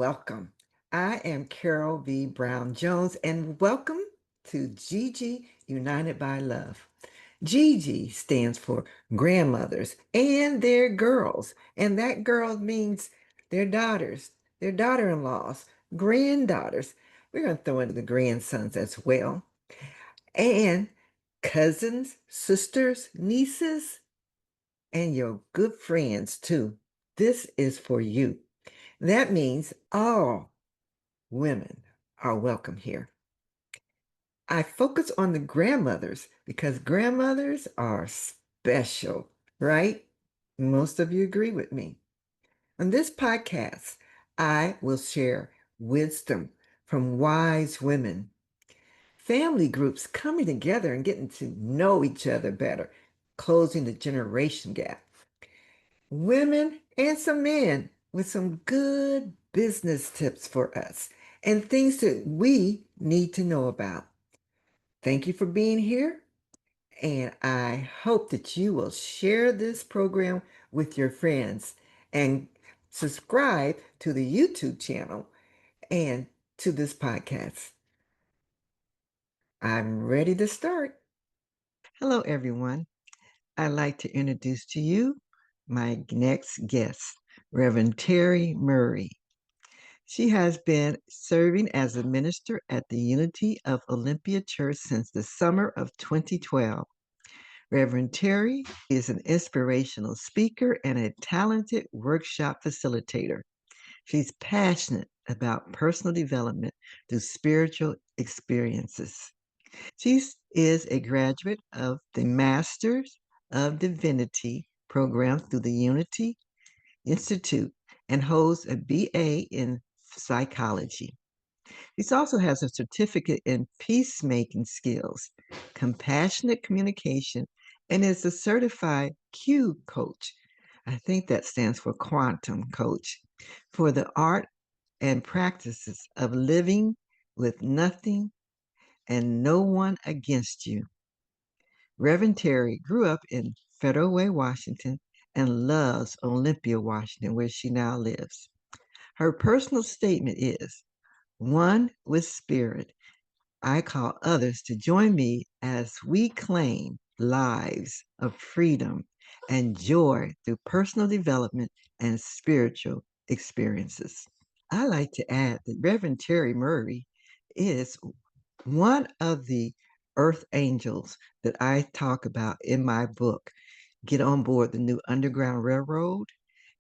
welcome. I am Carol V. Brown Jones, and welcome to Gigi United by Love. Gigi stands for grandmothers and their girls, and that girl means their daughters, their daughter in laws, granddaughters. We're going to throw in the grandsons as well, and cousins, sisters, nieces, and your good friends too. This is for you. That means all women are welcome here. I focus on the grandmothers because grandmothers are special, right? Most of you agree with me. On this podcast, I will share wisdom from wise women, family groups coming together and getting to know each other better, closing the generation gap. Women and some men with some good business tips for us and things that we need to know about. Thank you for being here, and I hope that you will share this program with your friends and subscribe to the YouTube channel and to this podcast. I'm ready to start. Hello, everyone. I'd like to introduce to you my next guest, Reverend Terry Murray. She has been serving as a minister at the Unity of Olympia Church since the summer of 2012. Reverend Terry is an inspirational speaker and a talented workshop facilitator. She's passionate about personal development through spiritual experiences. She is a graduate of the Masters of Divinity program through the Unity Institute and holds a BA in psychology. He also has a certificate in peacemaking skills, compassionate communication, and is a certified Q coach. I think that stands for quantum coach for the art and practices of living with nothing and no one against you. Reverend Terry grew up in Federal Way, Washington, and loves Olympia, Washington, where she now lives. Her personal statement is one with spirit. I call others to join me as we claim lives of freedom and joy through personal development and spiritual experiences. I like to add that Reverend Terry Murray is one of the earth angels that I talk about in my book, Get on Board the New Underground Railroad.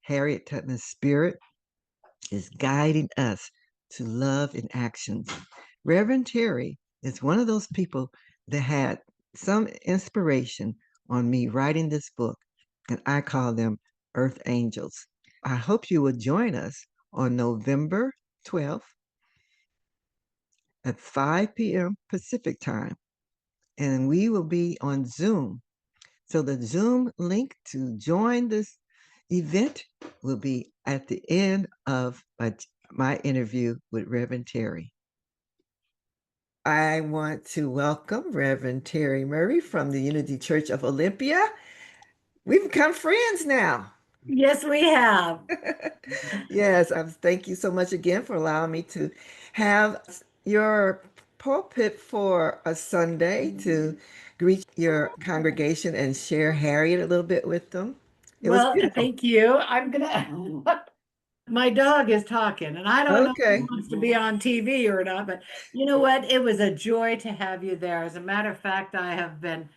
Harriet Tubman's spirit is guiding us to love in action. Reverend Terry is one of those people that had some inspiration on me writing this book, and I call them Earth Angels. I hope you will join us on November 12th at 5 p.m. Pacific time, and we will be on Zoom. So the Zoom link to join this event will be at the end of my interview with Reverend Terry. I want to welcome Reverend Terry Murray from the Unity Church of Olympia. We've become friends now. Yes, we have. Yes, thank you so much again for allowing me to have your pulpit for a Sunday to greet your congregation and share Harriet a little bit with them. It was Well, beautiful. thank you. I'm gonna, my dog is talking, and I don't know if he Okay. wants to be on TV or not, but you know what? It was a joy to have you there. As a matter of fact, I have been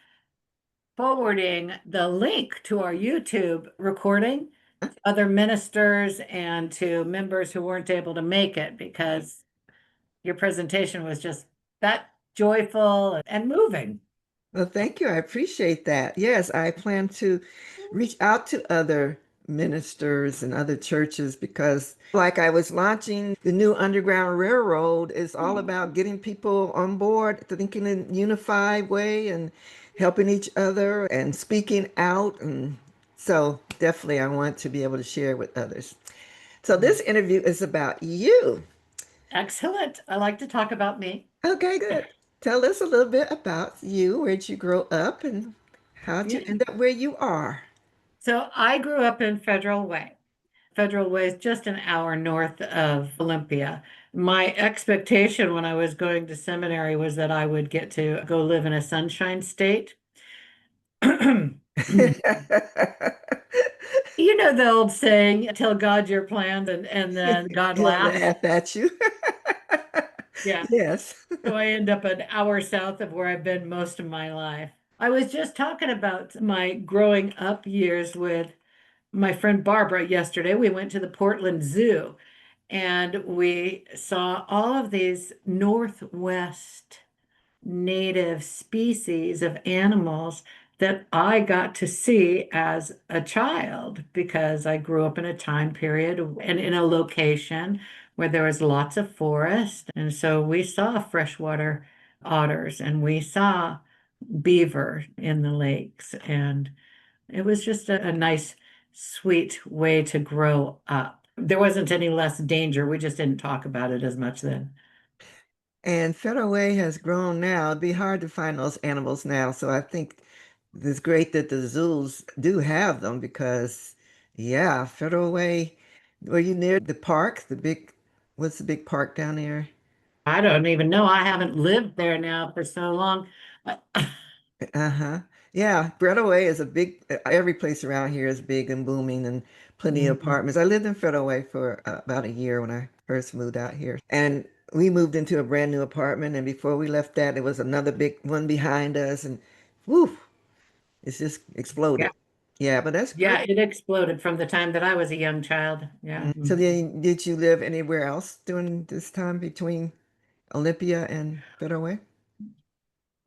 forwarding the link to our YouTube recording to other ministers and to members who weren't able to make it because your presentation was just that joyful and moving. Well, thank you. I appreciate that. Yes, I plan to reach out to other ministers and other churches because, like I was launching the new Underground Railroad, is all about getting people on board, thinking in a unified way and helping each other and speaking out. And so, definitely, I want to be able to share with others. So, this interview is about you. Excellent. I like to talk about me. Okay, good. Tell us a little bit about you. Where'd you grow up and how'd you Yeah. end up where you are? So I grew up in Federal Way. Federal Way is just an hour north of Olympia. My expectation when I was going to seminary was that I would get to go live in a sunshine state. You know the old saying, tell God your plans and then God He'll laughs. laugh at you. Yeah. Yes. So I end up an hour south of where I've been most of my life. I was just talking about my growing up years with my friend Barbara yesterday. We went to the Portland Zoo and we saw all of these Northwest native species of animals that I got to see as a child because I grew up in a time period and in a location where there was lots of forest. And so we saw freshwater otters and we saw beaver in the lakes. And it was just a nice, sweet way to grow up. There wasn't any less danger. We just didn't talk about it as much then. And Federal Way has grown now. It'd be hard to find those animals now. So I think it's great that the zoos do have them because, yeah, Federal Way, were you near the park? What's the big park down there? I don't even know. I haven't lived there now for so long. Uh-huh. Yeah, Way is a big, every place around here is big and booming and plenty of Mhm. apartments. I lived in Federal Way for about a year when I first moved out here. And we moved into a brand new apartment. And before we left that, there was another big one behind us. And whoo, it's just Yeah, exploded. Yeah, but that's great. yeah, it exploded from the time that I was a young child. Yeah. So Mhm. then, did you live anywhere else during this time between Olympia and Federal Way?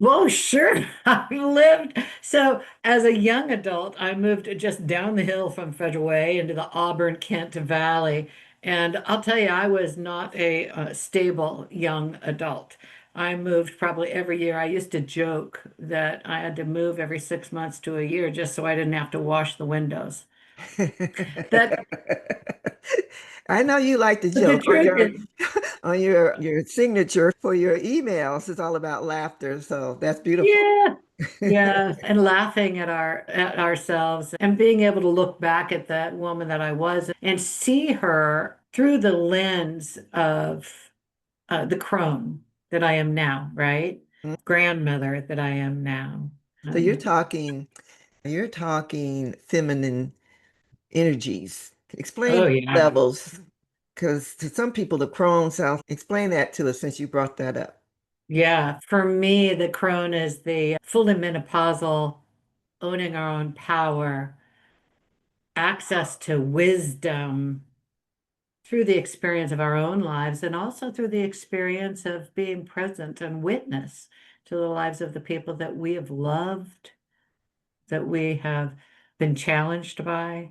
Well, sure. I lived. So, as a young adult, I moved just down the hill from Federal Way into the Auburn, Kent Valley. And I'll tell you, I was not a stable young adult. I moved probably every year. I used to joke that I had to move every 6 months to a year just so I didn't have to wash the windows. That, I know you like to but the joke truth is, on your signature for your emails. It's all about laughter, so that's beautiful. yeah. Yeah, and laughing at ourselves and being able to look back at that woman that I was and see her through the lens of the crone that I am now, right? Mm. Grandmother that I am now. So Um, you're talking feminine energies. Explain oh yeah. levels, because to some people the crone sounds. Explain that to us since you brought that up. Yeah, for me, the crone is the fully menopausal, owning our own power, access to wisdom, through the experience of our own lives and also through the experience of being present and witness to the lives of the people that we have loved, that we have been challenged by.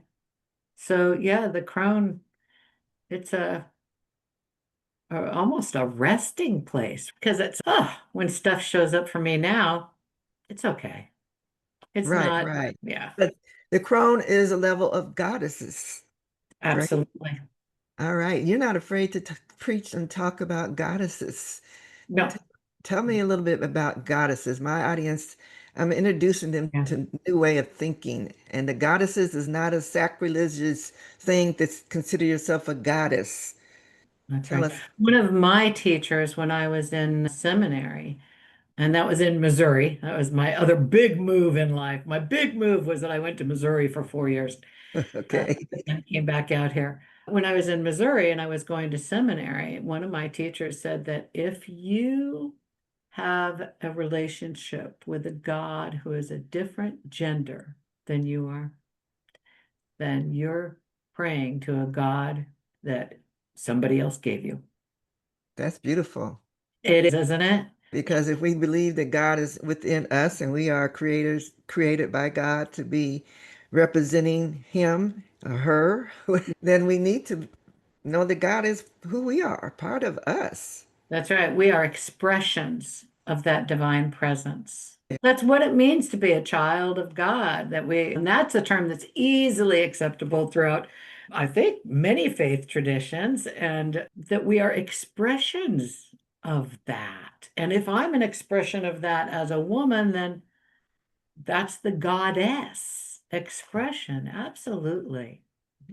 So yeah, the crone, it's almost a resting place because it's when stuff shows up for me now, it's okay. It's Right, not, right. yeah, But the crone is a level of goddesses, right? absolutely. All right. You're not afraid to preach and talk about goddesses. T- No. Tell me a little bit about goddesses. My audience, I'm introducing them Yeah, to new way of thinking. And the goddesses is not a sacrilegious thing to consider yourself a goddess. that's Tell right. us. One of my teachers when I was in seminary, and that was in Missouri. That was my other big move in life. My big move was that I went to Missouri for 4 years, Okay. but then came back out here. When I was in Missouri and I was going to seminary, one of my teachers said that if you have a relationship with a God who is a different gender than you are, then you're praying to a God that somebody else gave you. That's beautiful. It is, isn't it? Because if we believe that God is within us and we are creators created by God to be representing him or her, then we need to know that God is who we are, part of us. That's right. We are expressions of that divine presence. That's what it means to be a child of God, and that's a term that's easily acceptable throughout, I think, many faith traditions, and that we are expressions of that. And if I'm an expression of that as a woman, then that's the goddess expression. Absolutely.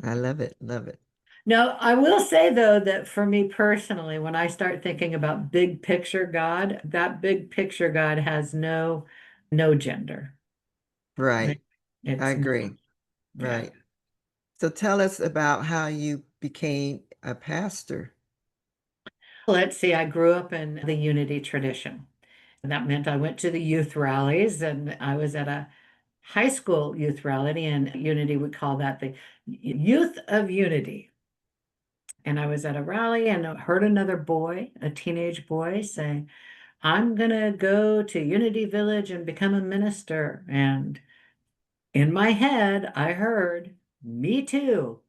I love it. Love it. No, I will say though that for me personally, when I start thinking about big picture God, that big picture God has no gender. Right. Right? I It's agree. yeah. Right. So tell us about how you became a pastor. Let's see, I grew up in the Unity tradition. And that meant I went to the youth rallies and I was at a high school youth rally in Unity. We call that the Youth of Unity. And I was at a rally and I heard another boy, a teenage boy, say, I'm gonna go to Unity Village and become a minister. And in my head, I heard, me too.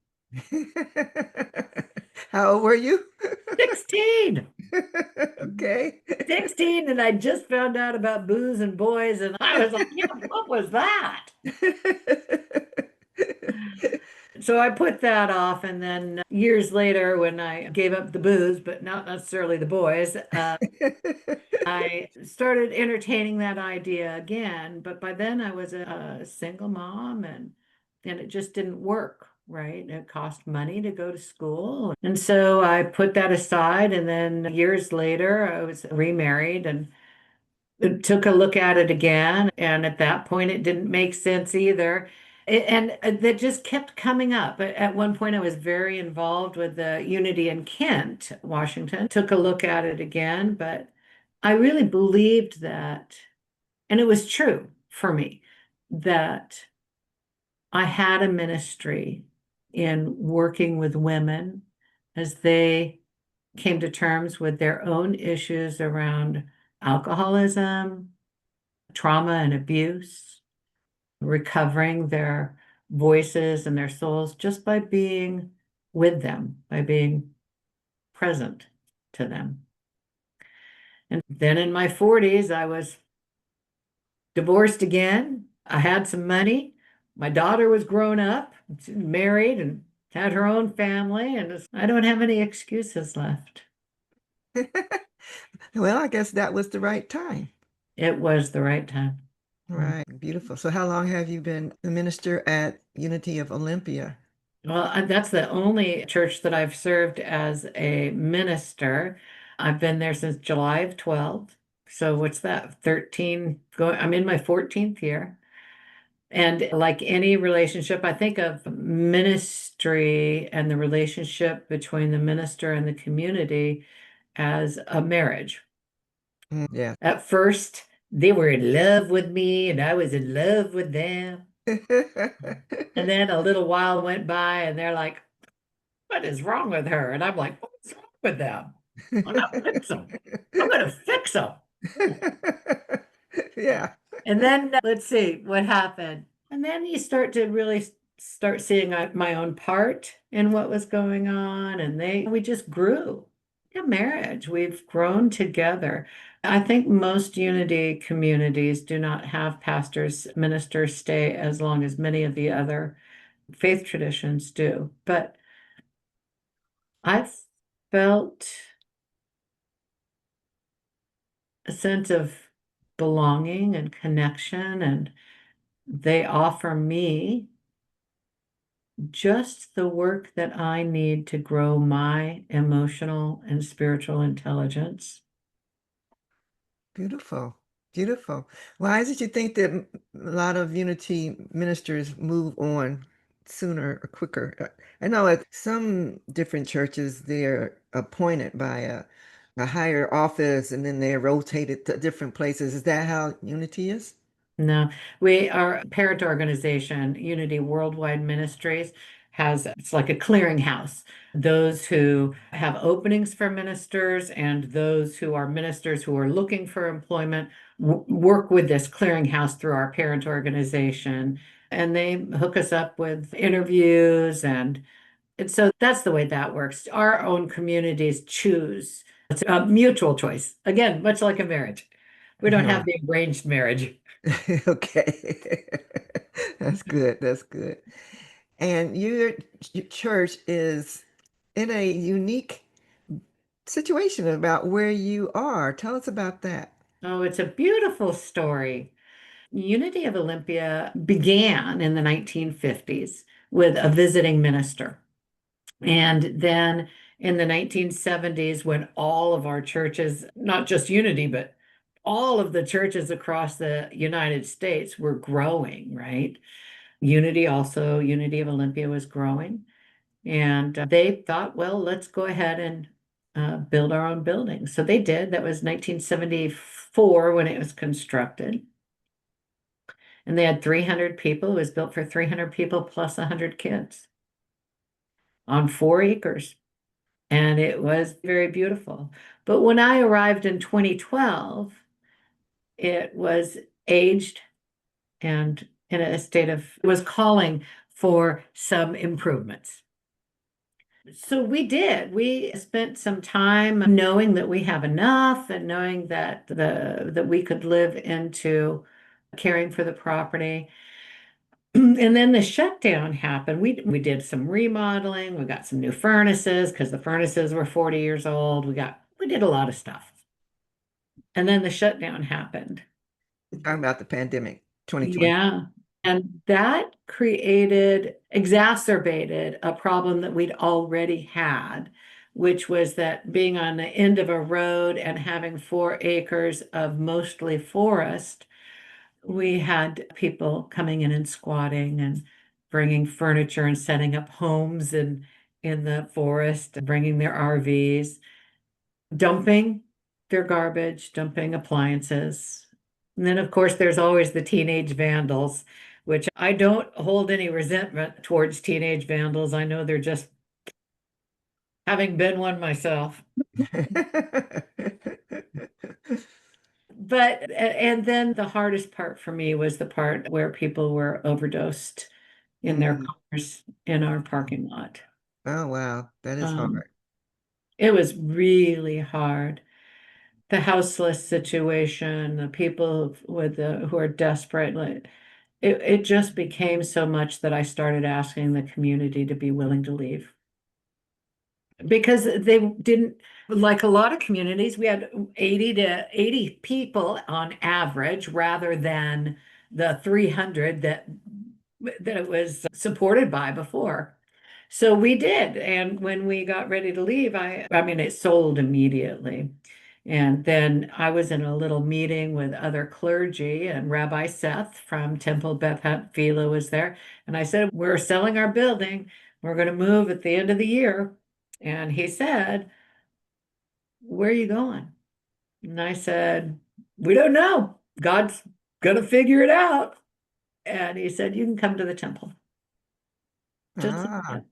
How old were you? 16. Okay. 16, and I just found out about booze and boys, and I was like, yeah, what was that? So I put that off, and then years later, when I gave up the booze, but not necessarily the boys, I started entertaining that idea again. But by then, I was a single mom, and it just didn't work, right? It cost money to go to school, and so I put that aside. And then years later, I was remarried and took a look at it again, and at that point, it didn't make sense either. And that just kept coming up. At one point, I was very involved with the Unity in Kent, Washington. Took a look at it again, but I really believed that, and it was true for me, that I had a ministry in working with women as they came to terms with their own issues around alcoholism, trauma and abuse, recovering their voices and their souls just by being with them, by being present to them. And then in my 40s, I was divorced again. I had some money. My daughter was grown up, married, and had her own family, and I don't have any excuses left. Well, I guess that was the right time. It was the right time. Right. Beautiful. So how long have you been the minister at Unity of Olympia? Well, that's the only church that I've served as a minister. I've been there since July of 12. So what's that? 13 going, I'm in my 14th year. And like any relationship, I think of ministry and the relationship between the minister and the community as a marriage. Mm, yeah. At first, they were in love with me and I was in love with them. And then a little while went by and they're like, what is wrong with her? And I'm like, what's wrong with them? I'm gonna fix them. I'm gonna fix them. Yeah. And then let's see what happened. And then you start to really start seeing my own part in what was going on. And we just grew. A marriage. We've grown together. I think most unity communities do not have pastors, ministers stay as long as many of the other faith traditions do. But I've felt a sense of belonging and connection, and they offer me just the work that I need to grow my emotional and spiritual intelligence. Beautiful. Beautiful. Why is it you think that a lot of Unity ministers move on sooner or quicker? I know at some different churches they're appointed by a higher office and then they're rotated to different places. Is that how Unity is? No, we our parent organization, Unity Worldwide Ministries, has it's like a clearinghouse. Those who have openings for ministers and those who are ministers who are looking for employment work with this clearinghouse through our parent organization, and they hook us up with interviews and so that's the way that works. Our own communities choose. It's a mutual choice. Again, much like a marriage. We don't have Right. the arranged marriage. Okay. That's good. That's good. And your church is in a unique situation about where you are. Tell us about that. Oh, it's a beautiful story. Unity of Olympia began in the 1950s with a visiting minister. And then in the 1970s, when all of our churches, not just Unity, but all of the churches across the United States were growing, right? Unity also, Unity of Olympia was growing. And they thought, well, let's go ahead and build our own building. So they did. That was 1974 when it was constructed. And they had 300 people. It was built for 300 people plus 100 kids on 4 acres. And it was very beautiful. But when I arrived in 2012, it was aged and in a state of, it was calling for some improvements. So we did. We spent some time knowing that we have enough and knowing that we could live into caring for the property. And then the shutdown happened. We did some remodeling. We got some new furnaces because the furnaces were 40 years old. We did a lot of stuff. And then the shutdown happened. Talking about the pandemic, 2020. Yeah. And that exacerbated a problem that we'd already had, which was that being on the end of a road and having 4 acres of mostly forest, we had people coming in and squatting and bringing furniture and setting up homes in the forest, bringing their RVs, dumping their garbage, dumping appliances. And then, of course, there's always the teenage vandals, which I don't hold any resentment towards teenage vandals. I know they're just having been one myself. But, and then the hardest part for me was the part where people were overdosed in their Mm. cars in our parking lot. Oh, wow. That is Um, hard. it was really hard. The houseless situation, the people with the who are desperate, like it just became so much that I started asking the community to be willing to leave because they didn't, like a lot of communities, we had 80 to 80 people on average rather than the 300 that it was supported by before. So we did. And when we got ready to leave, I mean, it sold immediately. And then I was in a little meeting with other clergy, and Rabbi Seth from Temple Beth Philo was there. And I said, we're selling our building. We're going to move at the end of the year. And he said, where are you going? And I said, we don't know. God's going to figure it out. And he said, you can come to the temple. Just like Ah, that.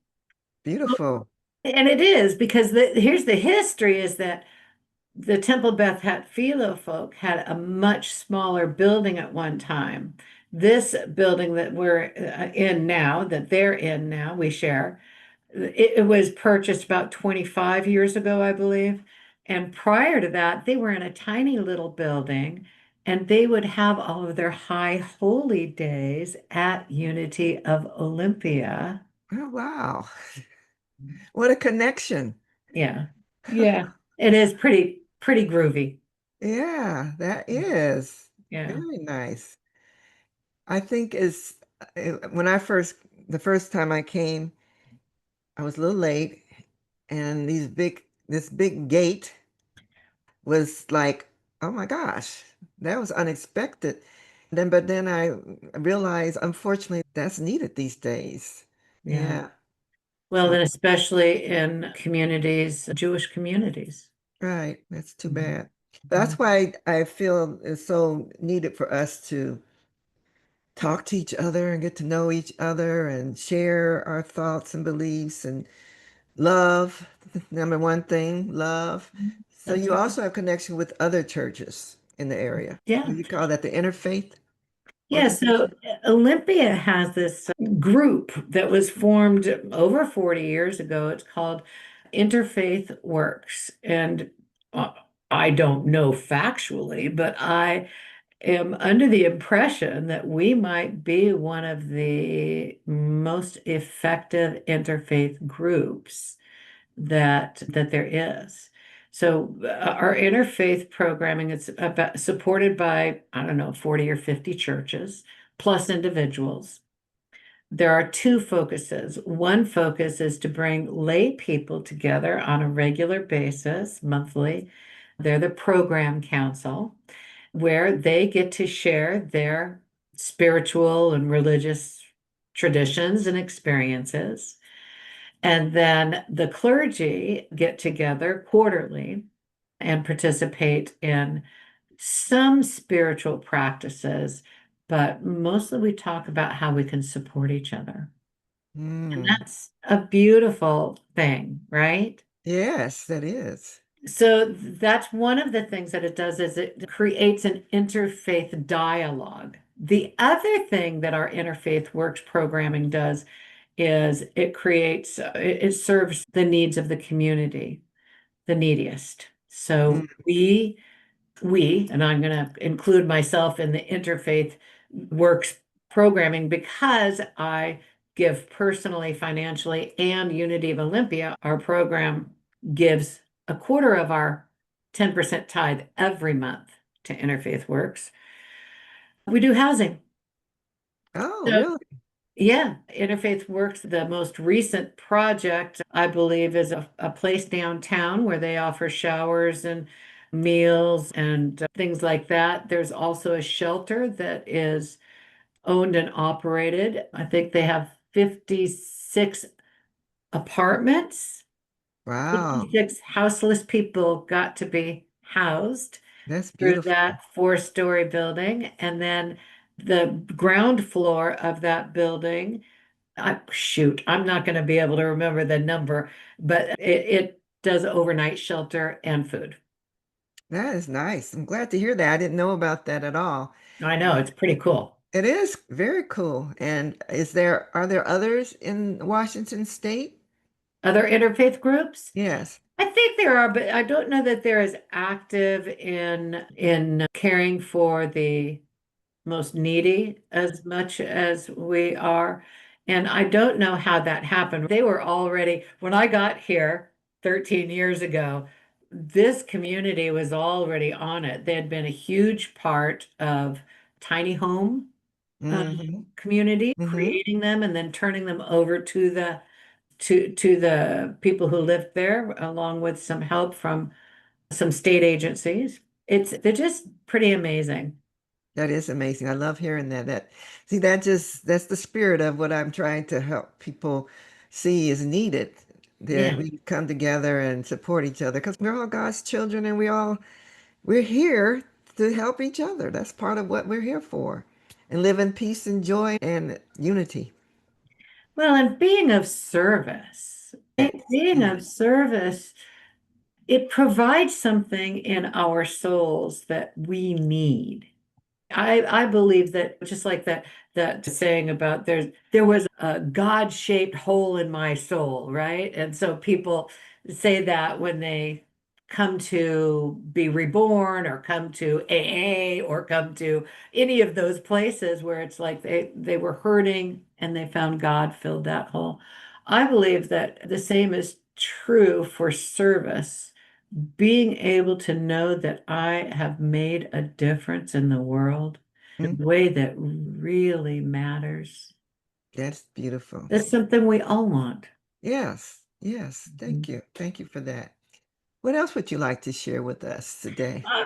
beautiful. And it is because here's the history is that the Temple Beth Philo folk had a much smaller building at one time. This building that we're in now, that they're in now, we share, it was purchased about 25 years ago, I believe. And prior to that, they were in a tiny little building and they would have all of their high holy days at Unity of Olympia. Oh, wow. What a connection. Yeah. Yeah. It is pretty groovy. Yeah, that is Yeah. very nice. I think is when the first time I came, I was a little late, and this big gate was like, oh my gosh, that was unexpected. But then I realized, unfortunately, that's needed these days. Yeah. Yeah. Well, So, then especially in communities, Jewish communities. right. That's too Mhm. bad. That's why I feel it's so needed for us to talk to each other and get to know each other and share our thoughts and beliefs and love. Number one thing, love. So That's you right. also have connection with other churches in the area. What Yeah. do you call that? The interfaith Yeah. So organization? Olympia has this group that was formed over 40 years ago. It's called Interfaith Works. And uh, I don't know factually, but I am under the impression that we might be one of the most effective interfaith groups that there is. So our interfaith programming is about supported by, I don't know, 40 or 50 churches plus individuals. There are two focuses. One focus is to bring lay people together on a regular basis, monthly. They're the program council, where they get to share their spiritual and religious traditions and experiences. And then the clergy get together quarterly and participate in some spiritual practices, but mostly we talk about how we can support each other. And Mm. that's a beautiful thing, right? Yes, that is. So that's one of the things that it does is it creates an interfaith dialogue. The other thing that our interfaith works programming does is it serves the needs of the community, the neediest. So Mm. and I'm going to include myself in the interfaith works programming because I give personally, financially, and Unity of Olympia. Our program gives a quarter of our 10% tithe every month to Interfaith Works. We do housing. Oh, So, really? yeah, Interfaith Works, the most recent project, I believe, is a place downtown where they offer showers and meals and things like that. There's also a shelter that is owned and operated. I think they have 56 apartments. Wow, 56 houseless people got to be housed that's through beautiful. that four-story building. And then the ground floor of that building, shoot, I'm not going to be able to remember the number, but it does overnight shelter and food. That is nice. I'm glad to hear that. I didn't know about that at all. I know, it's pretty cool. It is very cool. And are there others in Washington State? Other interfaith groups? Yes. I think there are, but I don't know that they're as active in caring for the most needy as much as we are. And I don't know how that happened. They were already, when I got here 13 years ago, this community was already on it. They had been a huge part of tiny home Mm-hmm. community, Mm-hmm. creating them and then turning them over to the people who lived there, along with some help from some state agencies. They're just pretty amazing. That is amazing. I love hearing that. See, that's the spirit of what I'm trying to help people see is needed. That Yeah. we come together and support each other because we're all God's children and we're here to help each other. That's part of what we're here for. And live in peace and joy and unity. Well, and being of service, Yes. being Mm. of service, it provides something in our souls that we need. I believe that just like that saying about there was a God-shaped hole in my soul, right? And so people say that when they come to be reborn or come to AA or come to any of those places where it's like they were hurting and they found God filled that hole. I believe that the same is true for service, being able to know that I have made a difference in the world in Mm. a way that really matters. That's beautiful. That's something we all want. Yes. Yes. Thank Mhm. you. Thank you for that. What else would you like to share with us today? Uh,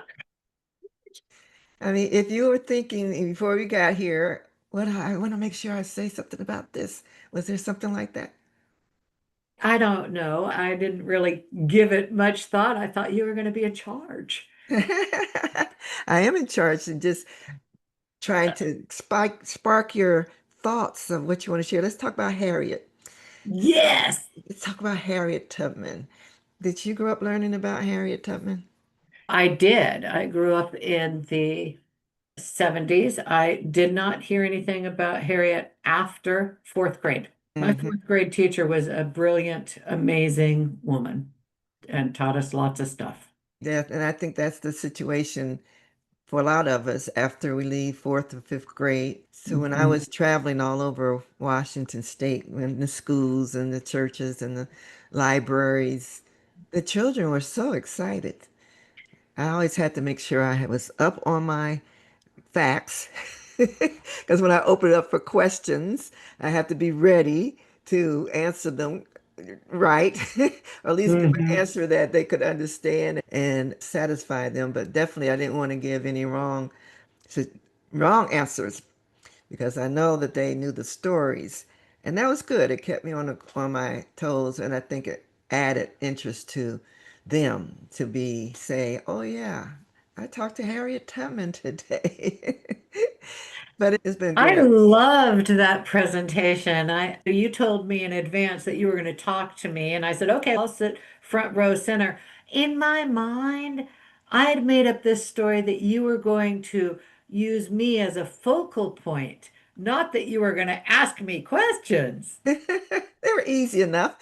I mean, if you were thinking before we got here, I want to make sure I say something about this. Was there something like that? I don't know. I didn't really give it much thought. I thought you were going to be in charge. I am in charge and just trying to spark your thoughts of what you want to share. Let's talk about Harriet. So Yes, let's talk about Harriet Tubman. Did you grow up learning about Harriet Tubman? I did. I grew up in the 70s. I did not hear anything about Harriet after fourth grade. My Hmm. fourth grade teacher was a brilliant, amazing woman and taught us lots of stuff. Yeah, and I think that's the situation for a lot of us after we leave fourth or fifth grade. So when I Mhm. was traveling all over Washington State, in the schools and the churches and the libraries, the children were so excited. I always had to make sure I was up on my facts Because when I open it up for questions, I have to be ready to answer them right, or at least give an Hmm. answer that they could understand and satisfy them. But definitely, I didn't want to give any wrong answers because I know that they knew the stories, and that was good. It kept me on my toes, and I think it added interest to them to be say, "Oh yeah, I talked to Harriet Tubman today." But it's been I great. loved that presentation. You told me in advance that you were going to talk to me, and I said, okay, I'll sit front row center. In my mind, I had made up this story that you were going to use me as a focal point, not that you were going to ask me questions. They were easy enough.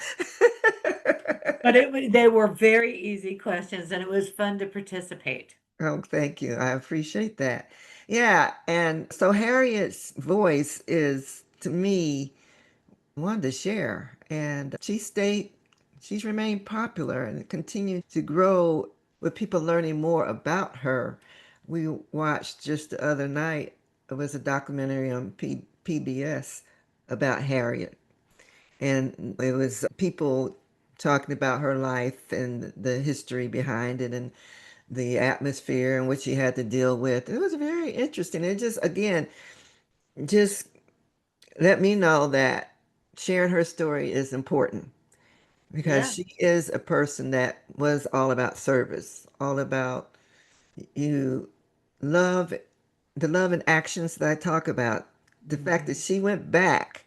But they were very easy questions, and it was fun to participate. Oh, thank you. I appreciate that. Yeah, and so Harriet's voice is to me one to share, and she's remained popular and continued to grow with people learning more about her. We watched just the other night, it was a documentary on PBS about Harriet, and it was people talking about her life and the history behind it and the atmosphere and what she had to deal with. It was very interesting. It just, again, just let me know that sharing her story is important because Yeah. she is a person that was all about service, all about you love the love and actions that I talk about. The fact that Hmm. she went back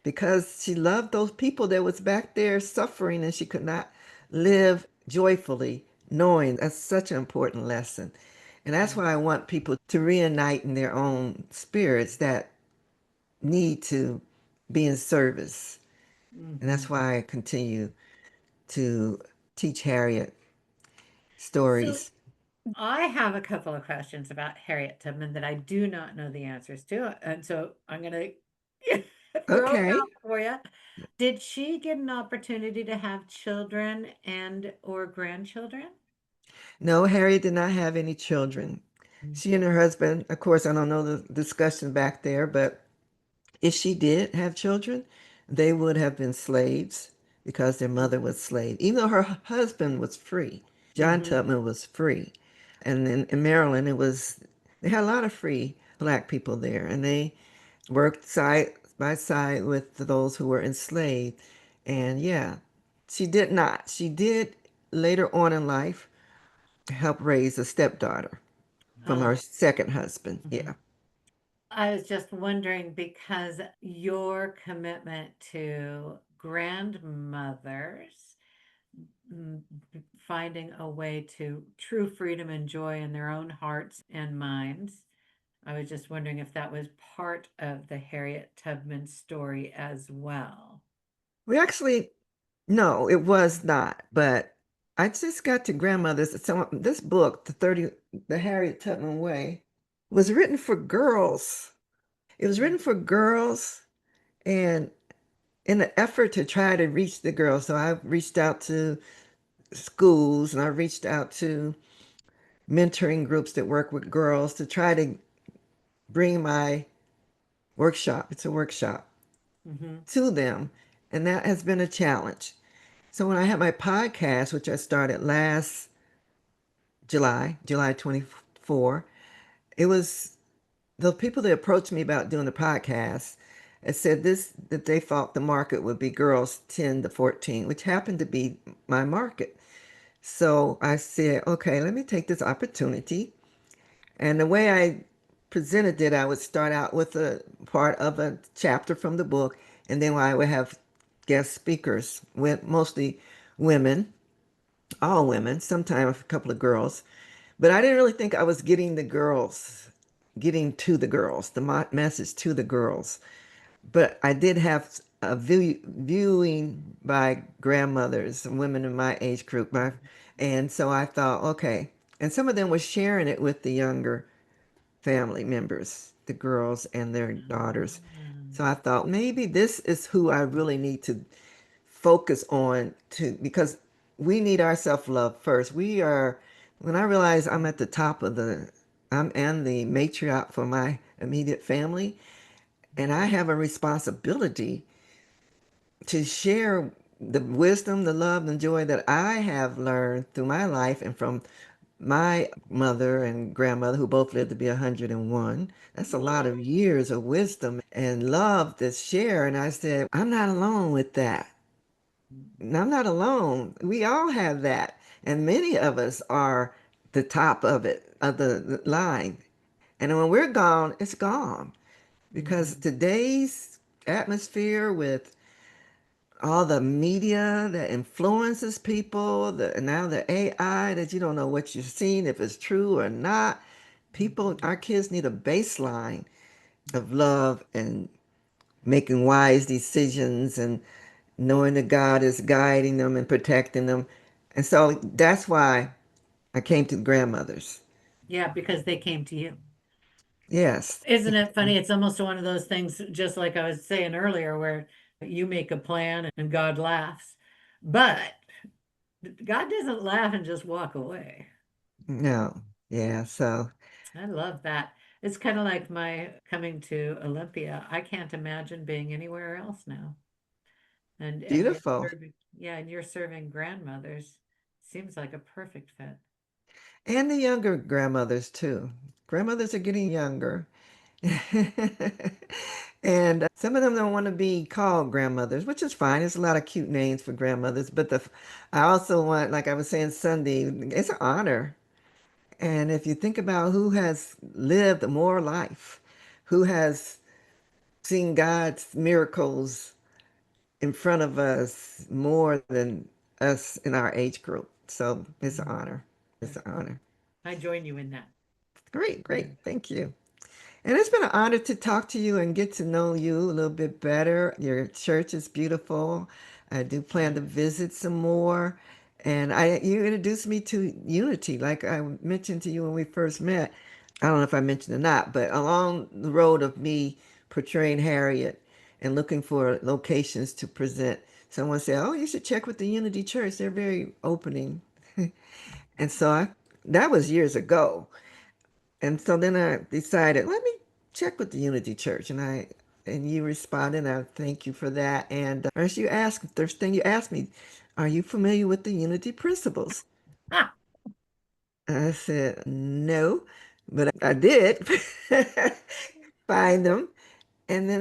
because she loved those people that was back there suffering and she could not live joyfully knowing that's such an important lesson. And that's Yeah. why I want people to reunite in their own spirits that need to be in service. And that's Hmm. why I continue to teach Harriet So stories. I have a couple of questions about Harriet Tubman that I do not know the answers to, and so I'm going to throw it Okay. out for you. Did she get an opportunity to have children and or grandchildren? No, Harriet did not have any children. She and her husband, of course, I don't know the discussion back there, but if she did have children, they would have been slaves because their mother was slave. Even though her husband was free, John Mm-hmm. Tubman was free. And in Maryland, they had a lot of free black people there, and they worked side by side with those who were enslaved. And yeah, she did not. She did later on in life help raise a stepdaughter from her Oh. second husband. Mhm. Yeah. I was just wondering because your commitment to grandmothers mm, finding a way to true freedom and joy in their own hearts and minds. I was just wondering if that was part of the Harriet Tubman story as well. We actually, no, it was not. But I just got to grandmother's. So this book, the Harriet Tubman Way, was written for girls. It was written for girls, and in an effort to try to reach the girls. So I reached out to schools and I reached out to mentoring groups that work with girls to try to bring my workshop. It's a workshop Mm-hmm. to them, and that has been a challenge. So when I had my podcast, which I started last July 24, it was the people that approached me about doing the podcast and said this that they thought the market would be girls 10 to 14, which happened to be my market. So I said, okay, let me take this opportunity. And the way I presented it, I would start out with a part of a chapter from the book, and then I would have guest speakers with mostly women, all women, sometimes a couple of girls. But I didn't really think I was getting to the girls, the message to the girls. But I did have a viewing by grandmothers, women in my age group, and so I thought, okay. And some of them were sharing it with the younger family members, the girls and their daughters. So I thought maybe this is who I really need to focus on to because we need our self-love first. When I realize I'm at the top of I'm and the matriarch for my immediate family. And I have a responsibility to share the wisdom, the love, and joy that I have learned through my life and from my mother and grandmother, who both lived to be 101. That's a lot of years of wisdom and love to share. And I said, I'm not alone with that. I'm not alone. We all have that. And many of us are the top of it, of the line. And when we're gone, it's gone. Because Mhm. today's atmosphere with all the media that influences people, and now the AI that you don't know what you're seeing, if it's true or not. People, Mhm. our kids need a baseline of love and making wise decisions and knowing that God is guiding them and protecting them. And so that's why I came to grandmothers. Yeah, because they came to you. Yes. Isn't it funny? It's almost one of those things, just like I was saying earlier, where you make a plan and God laughs. But God doesn't laugh and just walk away. No. Yeah. So I love that. It's kind of like my coming to Olympia. I can't imagine being anywhere else now. And you're beautiful. serving, yeah, and you're serving grandmothers. Seems like a perfect fit. And the younger grandmothers too. Grandmothers are getting younger. And some of them don't want to be called grandmothers, which is fine. There's a lot of cute names for grandmothers, but I also want, like I was saying Sunday, it's an honor. And if you think about who has lived more life, who has seen God's miracles in front of us more than us in our age group. So it's an Mhm. honor. It's an honor. I join you in that. Great, Yeah. great. Thank you. And it's been an honor to talk to you and get to know you a little bit better. Your church is beautiful. I do plan to Yeah. visit some more. And you introduced me to unity, like I mentioned to you when we first met. I don't know if I mentioned or not, but along the road of me portraying Harriet and looking for locations to present, someone said, "Oh, you should check with the Unity Church. They're very opening." And so that was years ago. And so then I decided, let me check with the Unity Church. And you responded, and I thank you for that. And first you asked, first thing you asked me, are you familiar with the Unity principles? Ah, I said, no, but I did find them. And then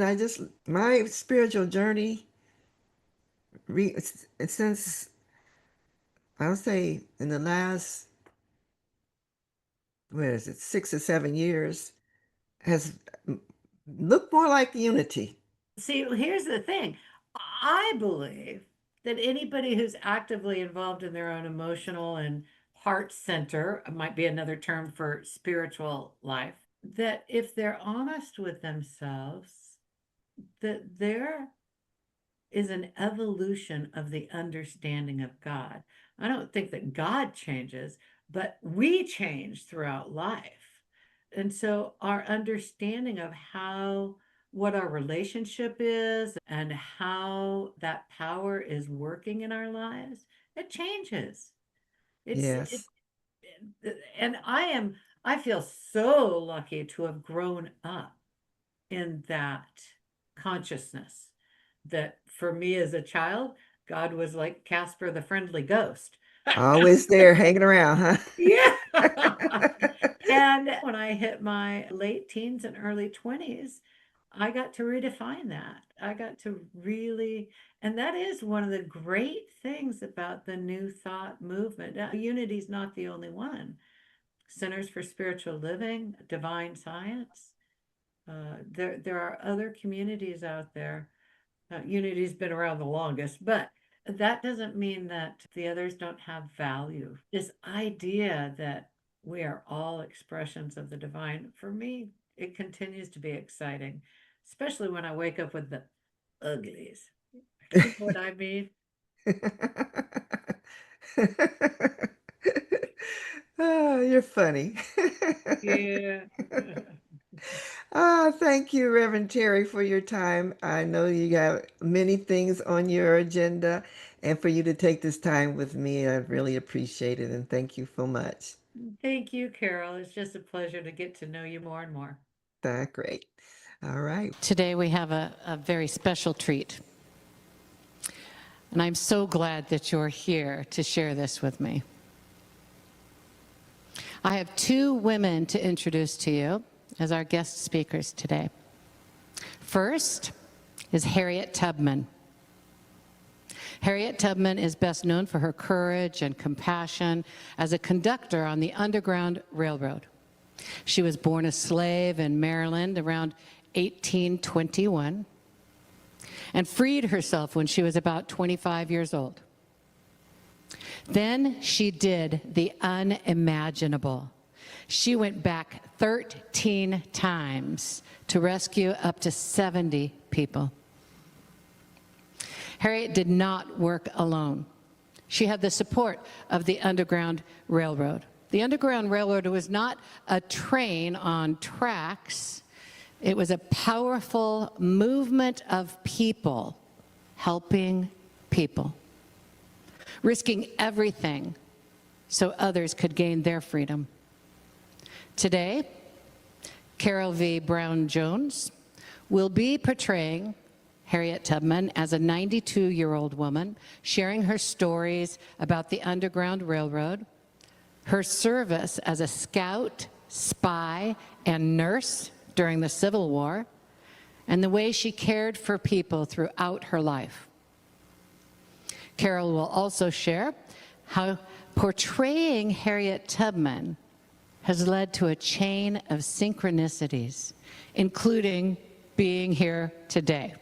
my spiritual journey, since I would say in the last, what is it, 6 or 7 years, has looked more like Unity. see, here's the thing. I believe that anybody who's actively involved in their own emotional and heart center, might be another term for spiritual life, that if they're honest with themselves, that there is an evolution of the understanding of God. I don't think that God changes, but we change throughout life. And so our understanding of what our relationship is and how that power is working in our lives, it changes. It Yes. and I feel so lucky to have grown up in that consciousness that for me as a child, God was like Casper the Friendly Ghost. Always there hanging around, huh? Yeah. And when I hit my late teens and early 20s, I got to redefine that. I got to really, and that is one of the great things about the New Thought movement. Unity is not the only one. Centers for Spiritual Living, Divine Science. There are other communities out there. Unity's been around the longest, but that doesn't mean that the others don't have value. This idea that we are all expressions of the divine, for me, it continues to be exciting, especially when I wake up with the uglies. You know what I mean? Oh, you're funny. Yeah. Ah, thank you, Reverend Terry, for your time. I know you have many things on your agenda, and for you to take this time with me, I really appreciate it, and thank you so much. Thank you, Carol. It's just a pleasure to get to know you more and more. That's great. All right. Today we have a very special treat. And I'm so glad that you're here to share this with me. I have two women to introduce to you as our guest speakers today. First is Harriet Tubman. Harriet Tubman is best known for her courage and compassion as a conductor on the Underground Railroad. She was born a slave in Maryland around 1821 and freed herself when she was about 25 years old. Then she did the unimaginable. She went back 13 times to rescue up to 70 people. Harriet did not work alone. She had the support of the Underground Railroad. The Underground Railroad was not a train on tracks. It was a powerful movement of people helping people, risking everything so others could gain their freedom. Today, Carol V. Brown Jones will be portraying Harriet Tubman as a 92-year-old woman, sharing her stories about the Underground Railroad, her service as a scout, spy, and nurse during the Civil War, and the way she cared for people throughout her life. Carol will also share how portraying Harriet Tubman has led to a chain of synchronicities, including being here today.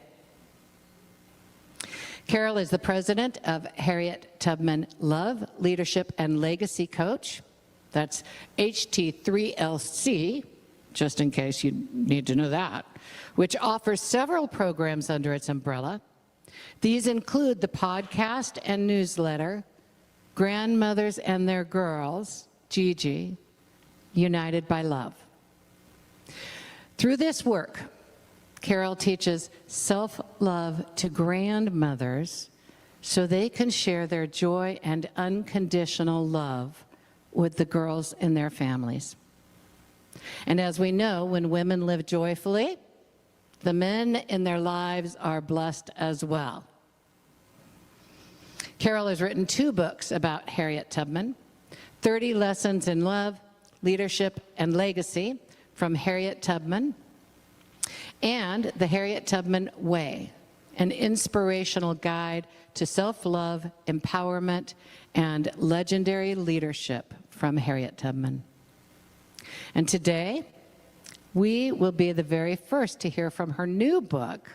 Carol is the president of Harriet Tubman Love, Leadership, and Legacy Coach. That's HT3LC, just in case you need to know that, which offers several programs under its umbrella. These include the podcast and newsletter, Grandmothers and Their Girls, Gigi, United by Love. Through this work, Carol teaches self-love to grandmothers so they can share their joy and unconditional love with the girls in their families. And as we know, when women live joyfully, the men in their lives are blessed as well. Carol has written 2 books about Harriet Tubman, 30 Lessons in Love, Leadership, and Legacy from Harriet Tubman, and The Harriet Tubman Way, an inspirational guide to self-love, empowerment, and legendary leadership from Harriet Tubman. And today, we will be the very first to hear from her new book,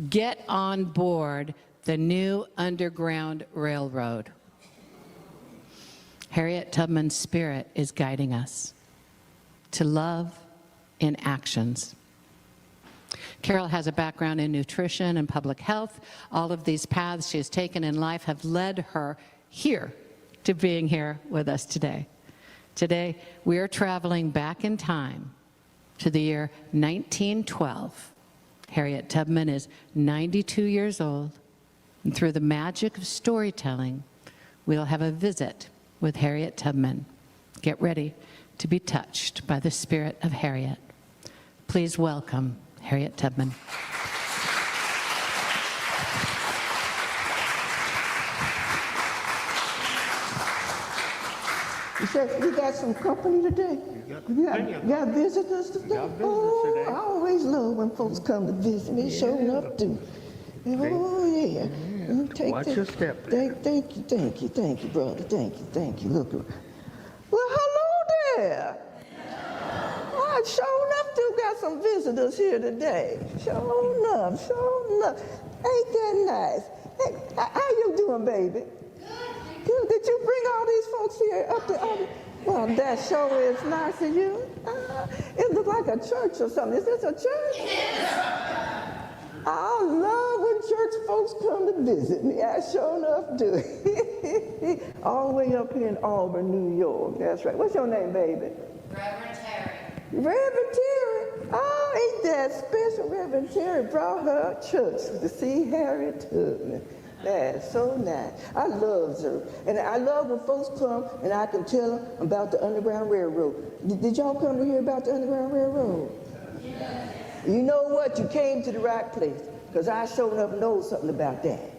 Get on Board, The New Underground Railroad. Harriet Tubman's spirit is guiding us to love in actions. Carol has a background in nutrition and public health. All of these paths she has taken in life have led her here to being here with us today. Today, we are traveling back in time to the year 1912. Harriet Tubman is 92 years old, and through the magic of storytelling, we'll have a visit with Harriet Tubman. Get ready to be touched by the spirit of Harriet. Please welcome Harriet Tubman. You said you got some company today? You got visitors today? Oh, I always love when folks come to visit me, showing up to. Oh, yeah. Watch your step. Thank you, brother. Thank you. Look. Well, hello there. I sure enough do got some visitors here today. Sure enough. Ain't that nice? Hey, how you doing, baby? Good. Did you bring all these folks here up to? Well, that sure is nice of you. It looks like a church or something. Is this a church? I love when church folks come to visit me. I sure enough do. All the way up here in Auburn, New York. That's right. What's your name, baby? Reverend Terry. Reverend Terry. Oh, ain't that special? Reverend Terry brought her church to see Harriet Tubman. That's so nice. I love her. And I love when folks come and I can tell them about the Underground Railroad. Did y'all come to hear about the Underground Railroad? You know what? You came to the right place, because I sure enough know something about that.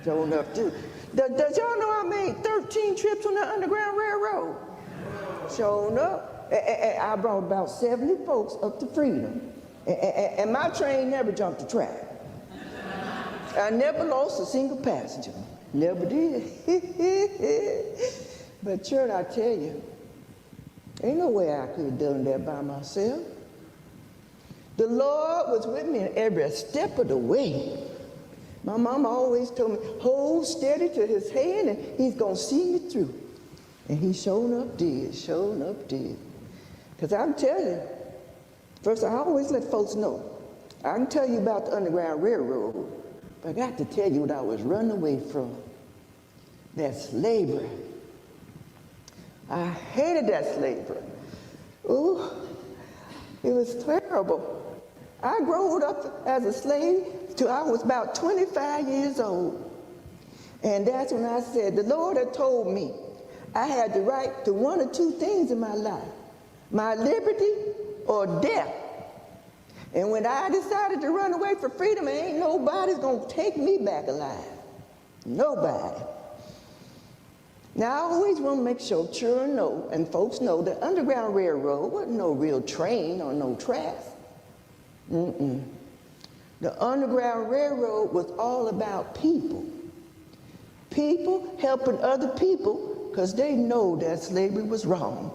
Sure enough, too. Does y'all know I made 13 trips on the Underground Railroad? Sure enough. And I brought about 70 folks up to Freedom. And my train never jumped the track. I never lost a single passenger. Never did. But church, I tell you, ain't no way I could have done that by myself. The Lord was with me every step of the way. My mama always told me, hold steady to his hand and he's going to see you through. And he sure enough did, sure enough did. Because I'm telling you, first I always let folks know, I can tell you about the Underground Railroad, but I got to tell you what I was running away from. That slavery. I hated that slavery. Ooh, it was terrible. I grew up as a slave till I was about 25 years old. And that's when I said, the Lord had told me I had the right to one or two things in my life, my liberty or death. And when I decided to run away for freedom, ain't nobody's gonna take me back alive. Nobody. Now, I always want to make sure children know and folks know the Underground Railroad wasn't no real train or no tracks. The Underground Railroad was all about people. People helping other people because they know that slavery was wrong.